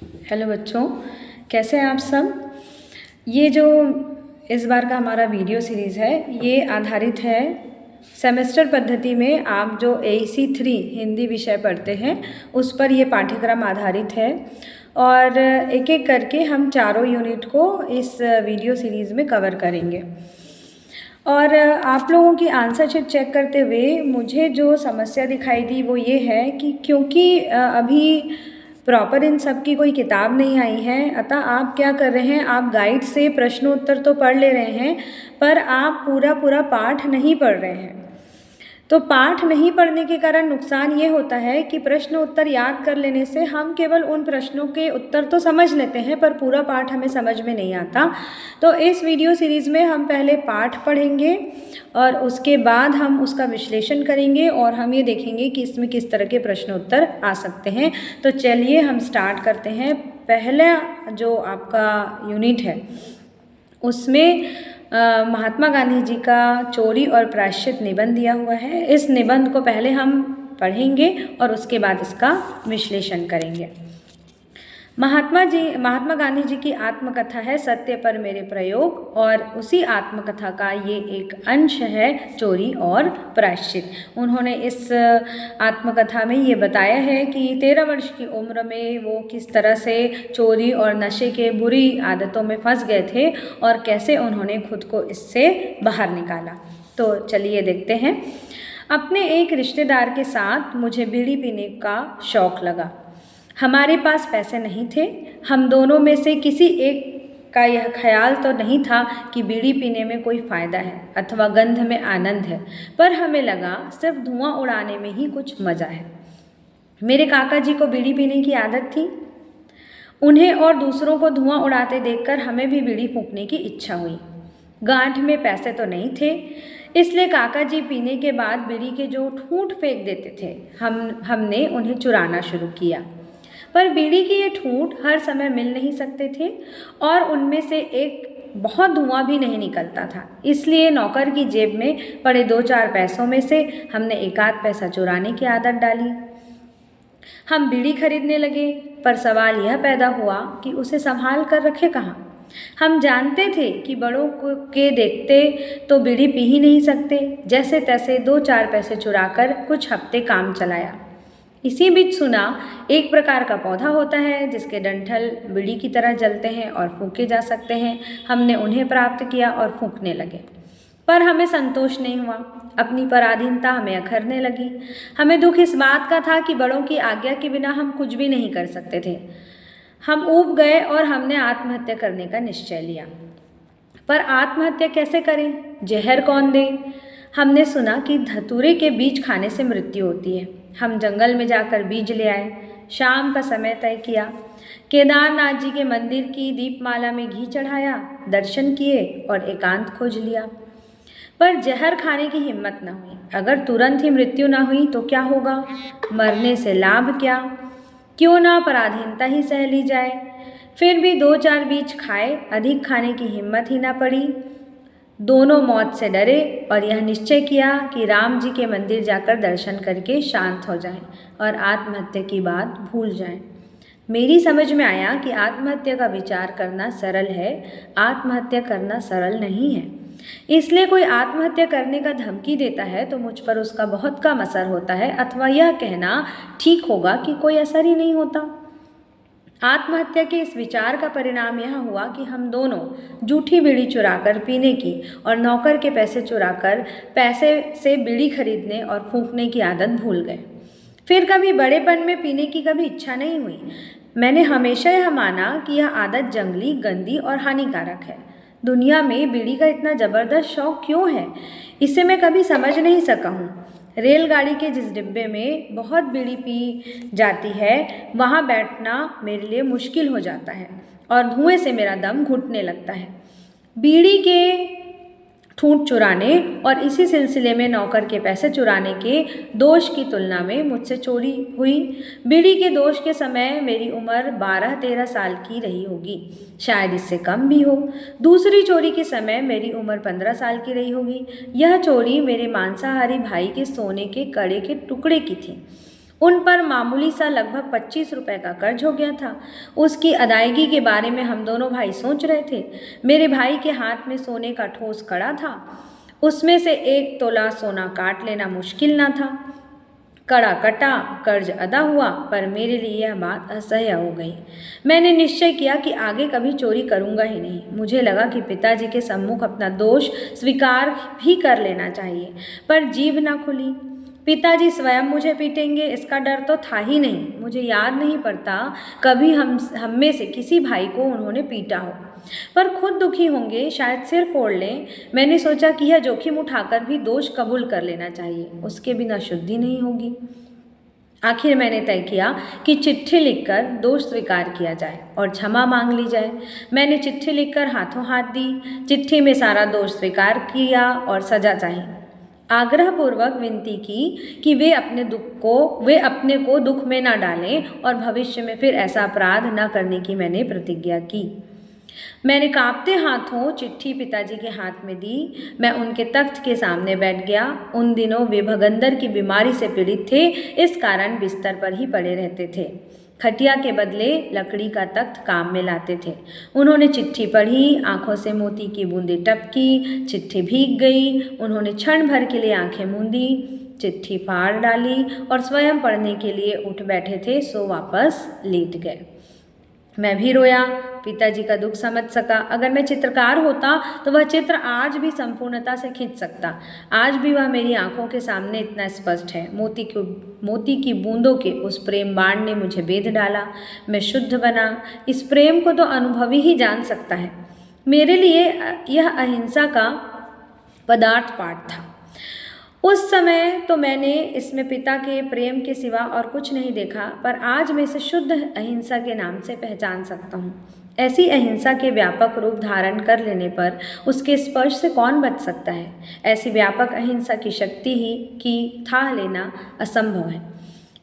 Hello बच्चों, कैसे हैं आप सब। ये जो इस बार का हमारा वीडियो सीरीज़ है ये आधारित है सेमेस्टर पद्धति में आप जो AEC 3 हिंदी विषय पढ़ते हैं उस पर ये पाठ्यक्रम आधारित है और एक एक करके हम चारों यूनिट को इस वीडियो सीरीज़ में कवर करेंगे। और आप लोगों की आंसर शीट चेक करते हुए मुझे जो समस्या दिखाई दी वो ये है कि क्योंकि अभी प्रॉपर इन सब की कोई किताब नहीं आई है, अतः आप क्या कर रहे हैं, आप गाइड से प्रश्न उत्तर तो पढ़ ले रहे हैं पर आप पूरा पाठ नहीं पढ़ रहे हैं। तो पाठ नहीं पढ़ने के कारण नुकसान ये होता है कि प्रश्न उत्तर याद कर लेने से हम केवल उन प्रश्नों के उत्तर तो समझ लेते हैं पर पूरा पाठ हमें समझ में नहीं आता। तो इस वीडियो सीरीज़ में हम पहले पाठ पढ़ेंगे और उसके बाद हम उसका विश्लेषण करेंगे और हम ये देखेंगे कि इसमें किस तरह के प्रश्न उत्तर आ सकते हैं। तो चलिए हम स्टार्ट करते हैं। पहला जो आपका यूनिट है उसमें महात्मा गांधी जी का चोरी और प्रायश्चित निबंध दिया हुआ है। इस निबंध को पहले हम पढ़ेंगे और उसके बाद इसका विश्लेषण करेंगे। महात्मा गांधी जी की आत्मकथा है सत्य पर मेरे प्रयोग और उसी आत्मकथा का ये एक अंश है चोरी और प्रायश्चित। उन्होंने इस आत्मकथा में ये बताया है कि 13 वर्ष की उम्र में वो किस तरह से चोरी और नशे के बुरी आदतों में फंस गए थे और कैसे उन्होंने खुद को इससे बाहर निकाला। तो चलिए देखते हैं। अपने एक रिश्तेदार के साथ मुझे बीड़ी पीने का शौक़ लगा। हमारे पास पैसे नहीं थे। हम दोनों में से किसी एक का यह ख्याल तो नहीं था कि बीड़ी पीने में कोई फ़ायदा है अथवा गंध में आनंद है, पर हमें लगा सिर्फ धुआं उड़ाने में ही कुछ मज़ा है। मेरे काका जी को बीड़ी पीने की आदत थी। उन्हें और दूसरों को धुआं उड़ाते देखकर हमें भी बीड़ी फूंकने की इच्छा हुई। गांठ में पैसे तो नहीं थे, इसलिए काका जी पीने के बाद बीड़ी के जो ठूंठ फेंक देते थे हमने उन्हें चुराना शुरू किया। पर बीड़ी के ये ठूंठ हर समय मिल नहीं सकते थे और उनमें से एक बहुत धुआं भी नहीं निकलता था। इसलिए नौकर की जेब में पड़े 2-4 पैसों में से हमने 1-8 पैसा चुराने की आदत डाली। हम बीड़ी खरीदने लगे, पर सवाल यह पैदा हुआ कि उसे संभाल कर रखे कहाँ। हम जानते थे कि बड़ों के देखते तो बीड़ी पी ही नहीं सकते। जैसे तैसे 2-4 पैसे चुराकर कुछ हफ्ते काम चलाया। इसी बीच सुना एक प्रकार का पौधा होता है जिसके डंठल बीड़ी की तरह जलते हैं और फूंके जा सकते हैं। हमने उन्हें प्राप्त किया और फूंकने लगे, पर हमें संतोष नहीं हुआ। अपनी पराधीनता हमें अखरने लगी। हमें दुख इस बात का था कि बड़ों की आज्ञा के बिना हम कुछ भी नहीं कर सकते थे। हम ऊब गए और हमने आत्महत्या करने का निश्चय लिया। पर आत्महत्या कैसे करें, जहर कौन दे। हमने सुना कि धतूरे के बीज खाने से मृत्यु होती है। हम जंगल में जाकर बीज ले आए। शाम का समय तय किया। केदारनाथ जी के मंदिर की दीपमाला में घी चढ़ाया, दर्शन किए और एकांत खोज लिया। पर जहर खाने की हिम्मत न हुई। अगर तुरंत ही मृत्यु न हुई तो क्या होगा, मरने से लाभ क्या। क्यों ना पराधीनता ही सह ली जाए। फिर भी 2-4 बीज खाए, अधिक खाने की हिम्मत ही ना पड़ी। दोनों मौत से डरे और यह निश्चय किया कि राम जी के मंदिर जाकर दर्शन करके शांत हो जाएं और आत्महत्या की बात भूल जाएं। मेरी समझ में आया कि आत्महत्या का विचार करना सरल है, आत्महत्या करना सरल नहीं है। इसलिए कोई आत्महत्या करने का धमकी देता है तो मुझ पर उसका बहुत कम असर होता है, अथवा यह कहना ठीक होगा कि कोई असर ही नहीं होता। आत्महत्या के इस विचार का परिणाम यह हुआ कि हम दोनों जूठी बीड़ी चुराकर पीने की और नौकर के पैसे चुराकर पैसे से बीड़ी खरीदने और फूंकने की आदत भूल गए। फिर कभी बड़ेपन में पीने की कभी इच्छा नहीं हुई। मैंने हमेशा यह माना कि यह आदत जंगली, गंदी और हानिकारक है। दुनिया में बीड़ी का इतना ज़बरदस्त शौक़ क्यों है, इसे मैं कभी समझ नहीं सका हूँ। रेलगाड़ी के जिस डिब्बे में बहुत बीड़ी पी जाती है वहाँ बैठना मेरे लिए मुश्किल हो जाता है और धुएं से मेरा दम घुटने लगता है। बीड़ी के ठूंठ चुराने और इसी सिलसिले में नौकर के पैसे चुराने के दोष की तुलना में मुझसे चोरी हुई। बीड़ी के दोष के समय मेरी उम्र 12-13 साल की रही होगी, शायद इससे कम भी हो। दूसरी चोरी के समय मेरी उम्र 15 साल की रही होगी। यह चोरी मेरे मांसाहारी भाई के सोने के कड़े के टुकड़े की थी। उन पर मामूली सा लगभग 25 रुपए का कर्ज हो गया था। उसकी अदायगी के बारे में हम दोनों भाई सोच रहे थे। मेरे भाई के हाथ में सोने का ठोस कड़ा था। उसमें से 1 तोला सोना काट लेना मुश्किल न था। कड़ा कटा, कर्ज अदा हुआ, पर मेरे लिए यह बात असह्य हो गई। मैंने निश्चय किया कि आगे कभी चोरी करूंगा ही नहीं। मुझे लगा कि पिताजी के सम्मुख अपना दोष स्वीकार भी कर लेना चाहिए, पर जीभ न खुली। पिताजी स्वयं मुझे पीटेंगे इसका डर तो था ही नहीं। मुझे याद नहीं पड़ता कभी हम में से किसी भाई को उन्होंने पीटा हो, पर खुद दुखी होंगे, शायद सिर फोड़ लें। मैंने सोचा कि यह जोखिम उठाकर भी दोष कबूल कर लेना चाहिए, उसके बिना शुद्धि नहीं होगी। आखिर मैंने तय किया कि चिट्ठी लिखकर दोष स्वीकार किया जाए और क्षमा मांग ली जाए। मैंने चिट्ठी लिखकर हाथों हाथ दी। चिट्ठी में सारा दोष स्वीकार किया और सजा चाही। आग्रहपूर्वक विनती की कि वे अपने को दुख में न डालें और भविष्य में फिर ऐसा अपराध न करने की मैंने प्रतिज्ञा की। मैंने कांपते हाथों चिट्ठी पिताजी के हाथ में दी। मैं उनके तख्त के सामने बैठ गया। उन दिनों वे भगंदर की बीमारी से पीड़ित थे, इस कारण बिस्तर पर ही पड़े रहते थे। खटिया के बदले लकड़ी का तख्त काम में लाते थे। उन्होंने चिट्ठी पढ़ी, आंखों से मोती की बूंदें टपकी, चिट्ठी भीग गई। उन्होंने क्षण भर के लिए आंखें मूंदी, चिट्ठी फाड़ डाली और स्वयं पढ़ने के लिए उठ बैठे थे, सो वापस लेट गए। मैं भी रोया। पिताजी का दुख समझ सका। अगर मैं चित्रकार होता तो वह चित्र आज भी संपूर्णता से खींच सकता। आज भी वह मेरी आंखों के सामने इतना स्पष्ट है। मोती की बूंदों के उस प्रेम बाण ने मुझे बेध डाला। मैं शुद्ध बना। इस प्रेम को तो अनुभवी ही जान सकता है। मेरे लिए यह अहिंसा का पदार्थ पाठ था। उस समय तो मैंने इसमें पिता के प्रेम के सिवा और कुछ नहीं देखा, पर आज मैं इसे शुद्ध अहिंसा के नाम से पहचान सकता हूँ। ऐसी अहिंसा के व्यापक रूप धारण कर लेने पर उसके स्पर्श से कौन बच सकता है? ऐसी व्यापक अहिंसा की शक्ति ही की थाह लेना असंभव है।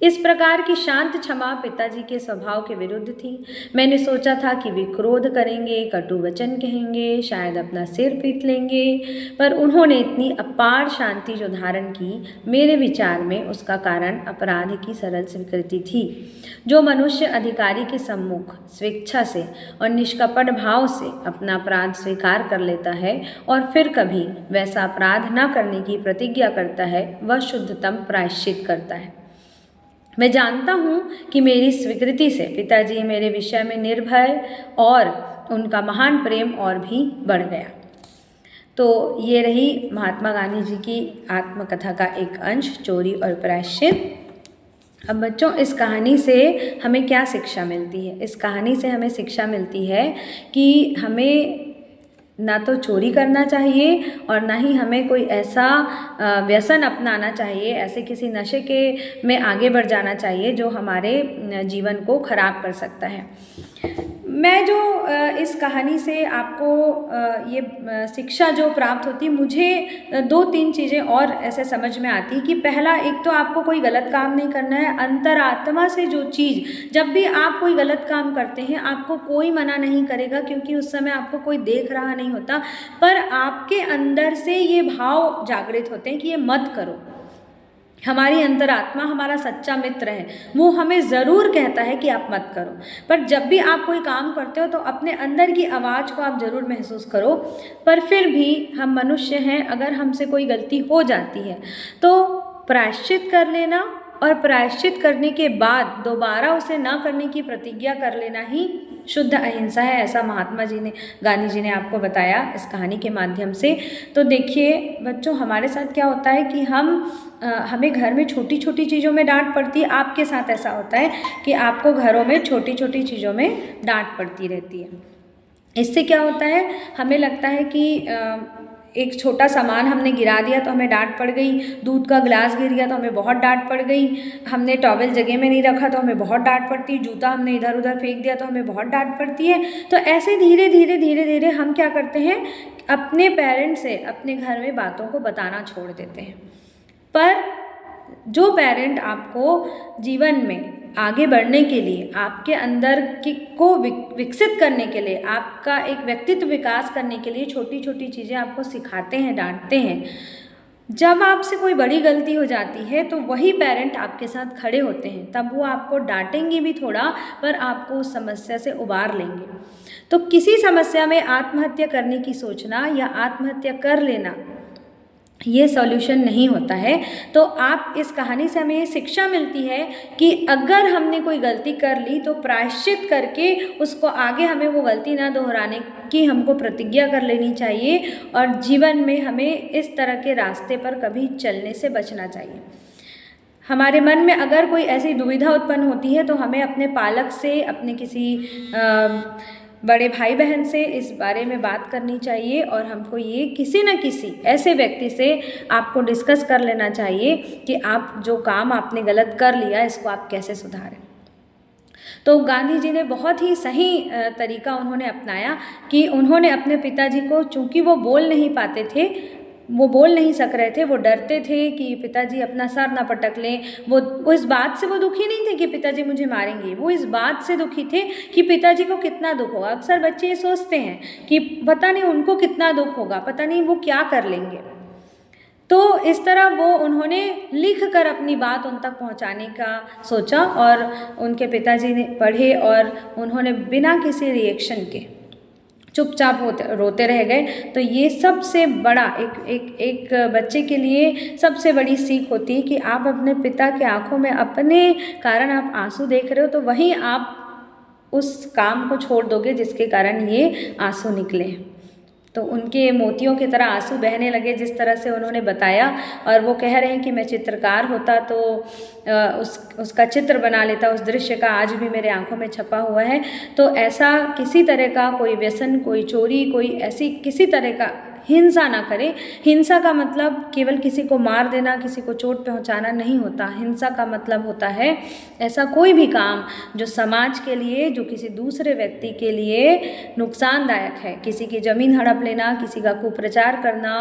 इस प्रकार की शांत क्षमा पिताजी के स्वभाव के विरुद्ध थी। मैंने सोचा था कि वे क्रोध करेंगे, कटु वचन कहेंगे, शायद अपना सिर पीट लेंगे, पर उन्होंने इतनी अपार शांति जो धारण की, मेरे विचार में उसका कारण अपराध की सरल स्वीकृति थी। जो मनुष्य अधिकारी के सम्मुख स्वेच्छा से और निष्कपट भाव से अपना अपराध स्वीकार कर लेता है और फिर कभी वैसा अपराध न करने की प्रतिज्ञा करता है, वह शुद्धतम प्रायश्चित करता है। मैं जानता हूँ कि मेरी स्वीकृति से पिताजी मेरे विषय में निर्भय और उनका महान प्रेम और भी बढ़ गया। तो ये रही महात्मा गांधी जी की आत्मकथा का एक अंश, चोरी और प्रायश्चित। अब बच्चों, इस कहानी से हमें क्या शिक्षा मिलती है? इस कहानी से हमें शिक्षा मिलती है कि हमें ना तो चोरी करना चाहिए और ना ही हमें कोई ऐसा व्यसन अपनाना चाहिए, ऐसे किसी नशे के में आगे बढ़ जाना चाहिए जो हमारे जीवन को खराब कर सकता है। मैं जो इस कहानी से आपको ये शिक्षा जो प्राप्त होती, मुझे 2-3 चीज़ें और ऐसे समझ में आती कि पहला, एक तो आपको कोई गलत काम नहीं करना है। अंतरात्मा से जो चीज़, जब भी आप कोई गलत काम करते हैं, आपको कोई मना नहीं करेगा, क्योंकि उस समय आपको कोई देख रहा नहीं होता, पर आपके अंदर से ये भाव जागृत होते हैं कि ये मत करो। हमारी अंतरात्मा हमारा सच्चा मित्र है, वो हमें ज़रूर कहता है कि आप मत करो। पर जब भी आप कोई काम करते हो तो अपने अंदर की आवाज़ को आप ज़रूर महसूस करो। पर फिर भी हम मनुष्य हैं, अगर हमसे कोई गलती हो जाती है तो प्रायश्चित कर लेना और प्रायश्चित करने के बाद दोबारा उसे न करने की प्रतिज्ञा कर लेना ही शुद्ध अहिंसा है। ऐसा गांधी जी ने आपको बताया इस कहानी के माध्यम से। तो देखिए बच्चों, हमारे साथ क्या होता है कि हमें घर में छोटी छोटी चीज़ों में डांट पड़ती है। आपके साथ ऐसा होता है कि आपको घरों में छोटी छोटी चीज़ों में डांट पड़ती रहती है। इससे क्या होता है, हमें लगता है कि एक छोटा सामान हमने गिरा दिया तो हमें डांट पड़ गई, दूध का गिलास गिर गया तो हमें बहुत डांट पड़ गई, हमने टॉवेल जगह में नहीं रखा तो हमें बहुत डांट पड़ती, जूता हमने इधर उधर फेंक दिया तो हमें बहुत डांट पड़ती है। तो ऐसे धीरे धीरे हम क्या करते हैं, अपने पेरेंट्स से अपने घर में बातों को बताना छोड़ देते हैं। पर जो पेरेंट आपको जीवन में आगे बढ़ने के लिए, आपके अंदर को विकसित करने के लिए, आपका एक व्यक्तित्व विकास करने के लिए छोटी छोटी चीज़ें आपको सिखाते हैं, डांटते हैं, जब आपसे कोई बड़ी गलती हो जाती है तो वही पेरेंट आपके साथ खड़े होते हैं, तब वो आपको डांटेंगे भी थोड़ा, पर आपको उस समस्या से उबार लेंगे। तो किसी समस्या में आत्महत्या करने की सोचना या आत्महत्या कर लेना ये सॉल्यूशन नहीं होता है। तो आप इस कहानी से हमें ये शिक्षा मिलती है कि अगर हमने कोई गलती कर ली तो प्रायश्चित करके उसको आगे हमें वो गलती ना दोहराने की हमको प्रतिज्ञा कर लेनी चाहिए, और जीवन में हमें इस तरह के रास्ते पर कभी चलने से बचना चाहिए। हमारे मन में अगर कोई ऐसी दुविधा उत्पन्न होती है तो हमें अपने पालक से, अपने किसी बड़े भाई बहन से इस बारे में बात करनी चाहिए, और हमको ये किसी न किसी ऐसे व्यक्ति से आपको डिस्कस कर लेना चाहिए कि आप जो काम आपने गलत कर लिया इसको आप कैसे सुधारें। तो गांधी जी ने बहुत ही सही तरीका उन्होंने अपनाया कि उन्होंने अपने पिताजी को, चूँकि वो बोल नहीं पाते थे, वो बोल नहीं सक रहे थे, वो डरते थे कि पिताजी अपना सर ना पटक लें, वो इस बात से वो दुखी नहीं थे कि पिताजी मुझे मारेंगे, वो इस बात से दुखी थे कि पिताजी को कितना दुख होगा। अक्सर बच्चे ये सोचते हैं कि पता नहीं उनको कितना दुख होगा, पता नहीं वो क्या कर लेंगे। तो इस तरह वो उन्होंने लिख कर अपनी बात उन तक पहुंचाने का सोचा, और उनके पिताजी ने पढ़े और उन्होंने बिना किसी रिएक्शन के चुपचाप रोते रह गए। तो ये सबसे बड़ा एक बच्चे के लिए सबसे बड़ी सीख होती है कि आप अपने पिता के आंखों में अपने कारण आप आंसू देख रहे हो, तो वहीं आप उस काम को छोड़ दोगे जिसके कारण ये आंसू निकले। तो उनके मोतियों की तरह आंसू बहने लगे जिस तरह से उन्होंने बताया, और वो कह रहे हैं कि मैं चित्रकार होता तो उसका चित्र बना लेता, उस दृश्य का आज भी मेरे आंखों में छपा हुआ है। तो ऐसा किसी तरह का कोई व्यसन, कोई चोरी, कोई ऐसी किसी तरह का हिंसा ना करें। हिंसा का मतलब केवल किसी को मार देना, किसी को चोट पहुंचाना नहीं होता। हिंसा का मतलब होता है ऐसा कोई भी काम जो समाज के लिए, जो किसी दूसरे व्यक्ति के लिए नुकसानदायक है। किसी की ज़मीन हड़प लेना, किसी का कुप्रचार करना,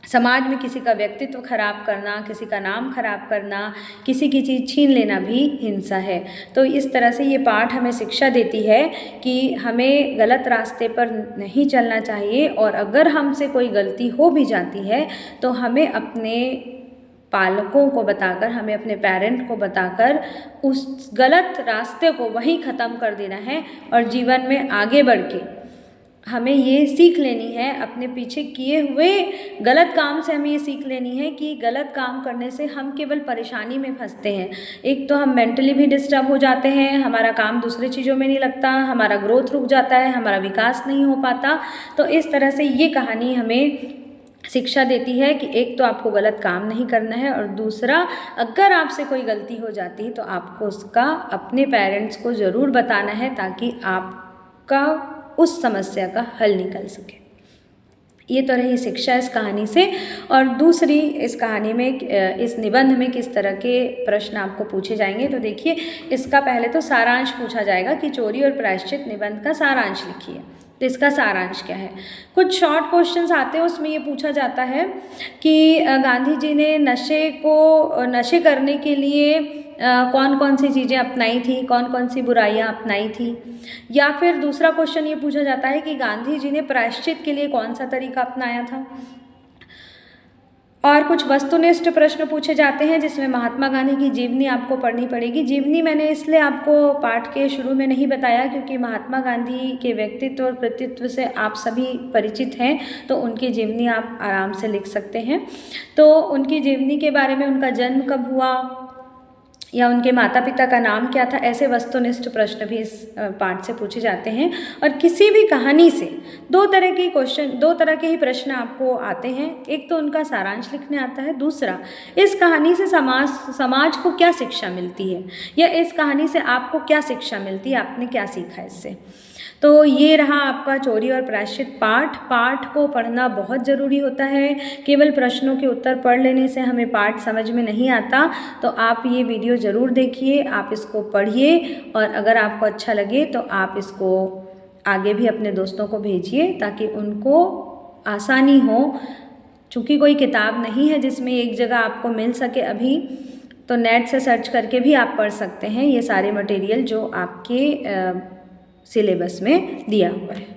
समाज में किसी का व्यक्तित्व खराब करना, किसी का नाम खराब करना, किसी की चीज़ छीन लेना भी हिंसा है। तो इस तरह से ये पाठ हमें शिक्षा देती है कि हमें गलत रास्ते पर नहीं चलना चाहिए, और अगर हमसे कोई गलती हो भी जाती है तो हमें अपने पालकों को बताकर, हमें अपने पेरेंट को बताकर उस गलत रास्ते को वहीं ख़त्म कर देना है, और जीवन में आगे बढ़ के हमें ये सीख लेनी है। अपने पीछे किए हुए गलत काम से हमें ये सीख लेनी है कि गलत काम करने से हम केवल परेशानी में फंसते हैं। एक तो हम मेंटली भी डिस्टर्ब हो जाते हैं, हमारा काम दूसरी चीज़ों में नहीं लगता, हमारा ग्रोथ रुक जाता है, हमारा विकास नहीं हो पाता। तो इस तरह से ये कहानी हमें शिक्षा देती है कि एक तो आपको गलत काम नहीं करना है, और दूसरा अगर आपसे कोई गलती हो जाती है तो आपको उसका अपने पेरेंट्स को ज़रूर बताना है, ताकि आपका उस समस्या का हल निकल सके। ये तो रही शिक्षा इस कहानी से। और दूसरी, इस कहानी में, इस निबंध में किस तरह के प्रश्न आपको पूछे जाएंगे। तो देखिए, इसका पहले तो सारांश पूछा जाएगा कि चोरी और प्रायश्चित निबंध का सारांश लिखिए। तो इसका सारांश क्या है? कुछ शॉर्ट क्वेश्चंस आते हैं, उसमें ये पूछा जाता है कि गांधी जी ने नशे करने के लिए कौन कौन सी चीज़ें अपनाई थी, कौन कौन सी बुराइयां अपनाई थी। या फिर दूसरा क्वेश्चन ये पूछा जाता है कि गांधी जी ने प्रायश्चित के लिए कौन सा तरीका अपनाया था। और कुछ वस्तुनिष्ठ प्रश्न पूछे जाते हैं जिसमें महात्मा गांधी की जीवनी आपको पढ़नी पड़ेगी। जीवनी मैंने इसलिए आपको पाठ के शुरू में नहीं बताया क्योंकि महात्मा गांधी के व्यक्तित्व और कृतित्व से आप सभी परिचित हैं, तो उनकी जीवनी आप आराम से लिख सकते हैं। तो उनकी जीवनी के बारे में, उनका जन्म कब हुआ या उनके माता पिता का नाम क्या था, ऐसे वस्तुनिष्ठ प्रश्न भी इस पाठ से पूछे जाते हैं। और किसी भी कहानी से दो तरह के ही प्रश्न आपको आते हैं। एक तो उनका सारांश लिखने आता है, दूसरा इस कहानी से समाज को क्या शिक्षा मिलती है, या इस कहानी से आपको क्या शिक्षा मिलती है, आपने क्या सीखा इससे। तो ये रहा आपका चोरी और प्रायश्चित पाठ को पढ़ना बहुत ज़रूरी होता है। केवल प्रश्नों के उत्तर पढ़ लेने से हमें पाठ समझ में नहीं आता। तो आप ये वीडियो ज़रूर देखिए, आप इसको पढ़िए, और अगर आपको अच्छा लगे तो आप इसको आगे भी अपने दोस्तों को भेजिए ताकि उनको आसानी हो। चूँकि कोई किताब नहीं है जिसमें एक जगह आपको मिल सके अभी, तो नेट से सर्च करके भी आप पढ़ सकते हैं ये सारे मटेरियल जो आपके सिलेबस में दिया हुआ है।